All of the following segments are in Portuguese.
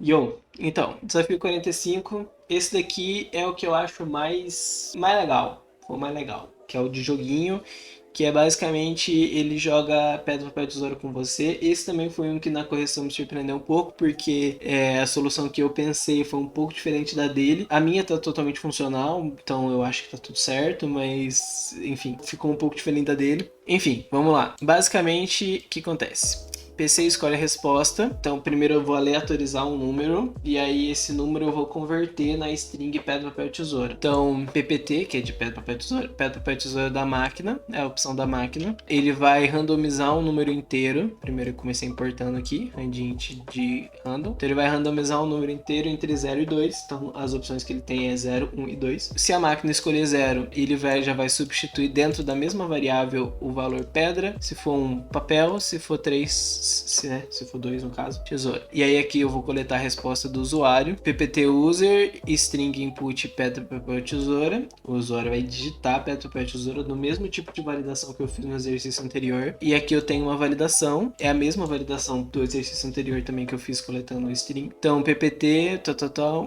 Yo, então, desafio 45, esse daqui é o que eu acho mais legal, o mais legal, que é o de joguinho, que é basicamente ele joga pedra, papel, tesoura com você. Esse também foi um que na correção me surpreendeu um pouco, porque a solução que eu pensei foi um pouco diferente da dele. A minha tá totalmente funcional, então eu acho que tá tudo certo, mas enfim, ficou um pouco diferente da dele. Enfim, vamos lá. Basicamente, o que acontece? PC escolhe a resposta. Então, primeiro eu vou aleatorizar um número e aí esse número eu vou converter na string pedra, papel, tesoura. Então, PPT, que é de pedra, papel, tesoura da máquina, é a opção da máquina. Ele vai randomizar um número inteiro. Primeiro eu comecei importando aqui, randint de random. Então, ele vai randomizar um número inteiro entre 0 e 2. Então, as opções que ele tem é 0, 1 e 2. Se a máquina escolher 0, ele já vai substituir dentro da mesma variável o valor pedra. Se for um papel, se for 3 se for 2 no caso, tesoura. E aí aqui eu vou coletar a resposta do usuário, ppt user, string input pedra, papel, tesoura. O usuário vai digitar pedra, papel, tesoura no mesmo tipo de validação que eu fiz no exercício anterior. E aqui eu tenho uma validação, é a mesma validação do exercício anterior também que eu fiz coletando o string. Então ppt,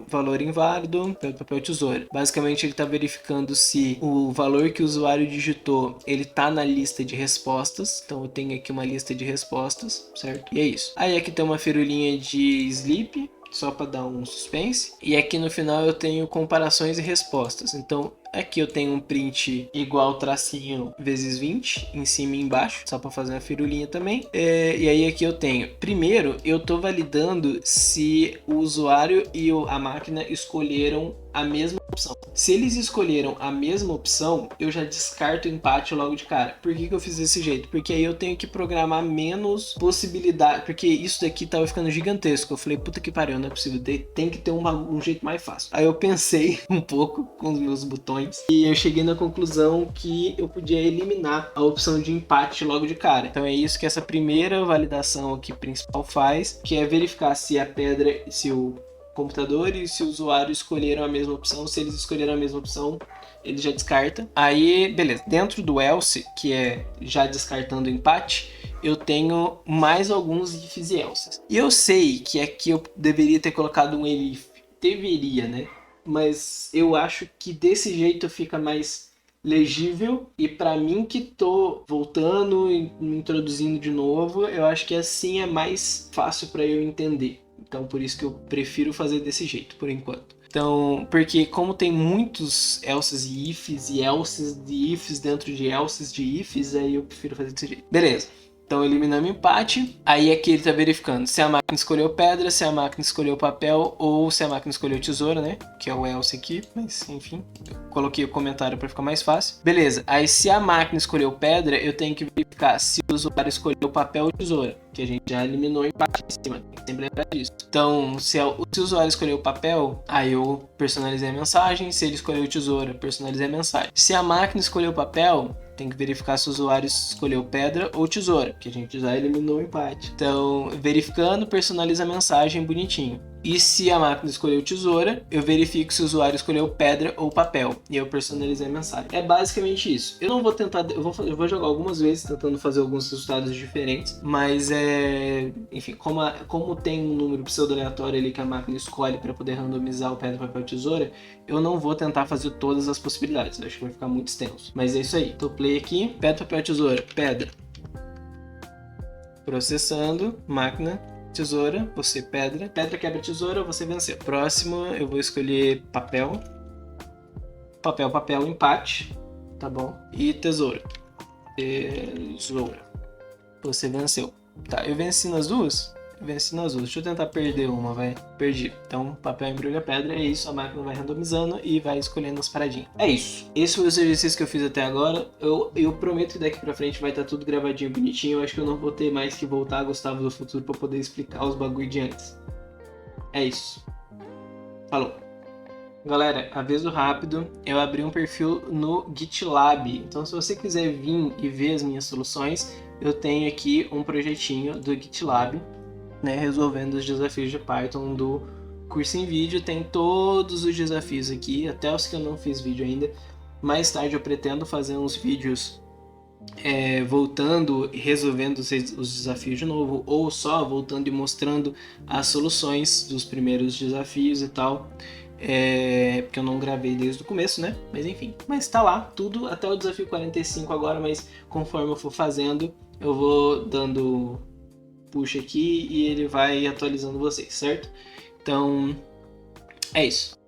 valor inválido, pedra, papel, tesoura. Basicamente ele está verificando se o valor que o usuário digitou, ele está na lista de respostas. Então eu tenho aqui uma lista de respostas, certo? E é isso. Aí aqui tem uma firulinha de sleep, só para dar um suspense. E aqui no final eu tenho comparações e respostas. Então aqui eu tenho um print igual tracinho vezes 20 em cima e embaixo, só para fazer uma firulinha também. E aí aqui eu tenho, primeiro eu estou validando se o usuário e a máquina escolheram a mesma opção. Se eles escolheram a mesma opção, eu já descarto o empate logo de cara. Por que eu fiz desse jeito? Porque aí eu tenho que programar menos possibilidade, porque isso daqui tava ficando gigantesco. Eu falei, puta que pariu, não é possível, tem que ter um jeito mais fácil. Aí eu pensei um pouco com os meus botões e eu cheguei na conclusão que eu podia eliminar a opção de empate logo de cara. Então é isso que essa primeira validação aqui principal faz, que é verificar se a pedra, se o computador e se o usuário escolheram a mesma opção. Se eles escolheram a mesma opção, ele já descarta. Aí, beleza. Dentro do else, que é já descartando o empate, eu tenho mais alguns ifs e elses. E eu sei que aqui eu deveria ter colocado um elif. Deveria, né? Mas eu acho que desse jeito fica mais legível, e para mim que tô voltando e me introduzindo de novo, eu acho que assim é mais fácil para eu entender. Então por isso que eu prefiro fazer desse jeito por enquanto. Então, porque como tem muitos elses e ifs e elses de ifs dentro de elses de ifs, aí eu prefiro fazer desse jeito. Beleza. Então eliminamos o empate. Aí aqui ele está verificando se a máquina escolheu pedra, se a máquina escolheu papel ou se a máquina escolheu tesoura, né? Que é o else aqui, mas enfim. Eu coloquei o comentário para ficar mais fácil. Beleza. Aí se a máquina escolheu pedra, eu tenho que verificar se o usuário escolheu papel ou tesoura, que a gente já eliminou o empate em cima. Tem que sempre lembrar disso. Então, se o usuário escolheu papel, aí eu personalizei a mensagem. Se ele escolheu tesoura, personalizei a mensagem. Se a máquina escolheu papel, tem que verificar se o usuário escolheu pedra ou tesoura, que a gente já eliminou o empate. Então, verificando, personaliza a mensagem bonitinho. E se a máquina escolheu tesoura, eu verifico se o usuário escolheu pedra ou papel. E eu personalizei a mensagem. É basicamente isso. Eu não vou tentar, eu vou jogar algumas vezes tentando fazer alguns resultados diferentes, mas enfim, como tem um número pseudo-aleatório ali que a máquina escolhe para poder randomizar o pedra, papel, tesoura, eu não vou tentar fazer todas as possibilidades. Eu acho que vai ficar muito extenso. Mas é isso aí. Tô play aqui. Pedra, papel, tesoura. Pedra. Processando. Máquina. Tesoura, você pedra. Pedra quebra tesoura, você venceu. Próximo, eu vou escolher papel. Papel, papel, empate. Tá bom. E tesoura. Tesoura. Você venceu. Tá, eu venci nas duas? Venci nas duas. Deixa eu tentar perder uma, vai. Perdi. Então, papel embrulha pedra, é isso. A máquina vai randomizando e vai escolhendo as paradinhas. É isso. Esse foi o exercício que eu fiz até agora. Eu prometo que daqui pra frente vai estar tudo gravadinho, bonitinho. Eu acho que eu não vou ter mais que voltar a Gustavo do Futuro pra poder explicar os bagulho de antes. É isso. Falou. Galera, aviso rápido, eu abri um perfil no GitLab, então se você quiser vir e ver as minhas soluções, eu tenho aqui um projetinho do GitLab, né, resolvendo os desafios de Python do curso em vídeo. Tem todos os desafios aqui, até os que eu não fiz vídeo ainda. Mais tarde eu pretendo fazer uns vídeos voltando e resolvendo os desafios de novo, ou só voltando e mostrando as soluções dos primeiros desafios e tal. Porque eu não gravei desde o começo, né? Mas enfim, mas tá lá tudo até o desafio 45 agora, mas conforme eu for fazendo, eu vou dando push aqui e ele vai atualizando vocês, certo? Então, é isso.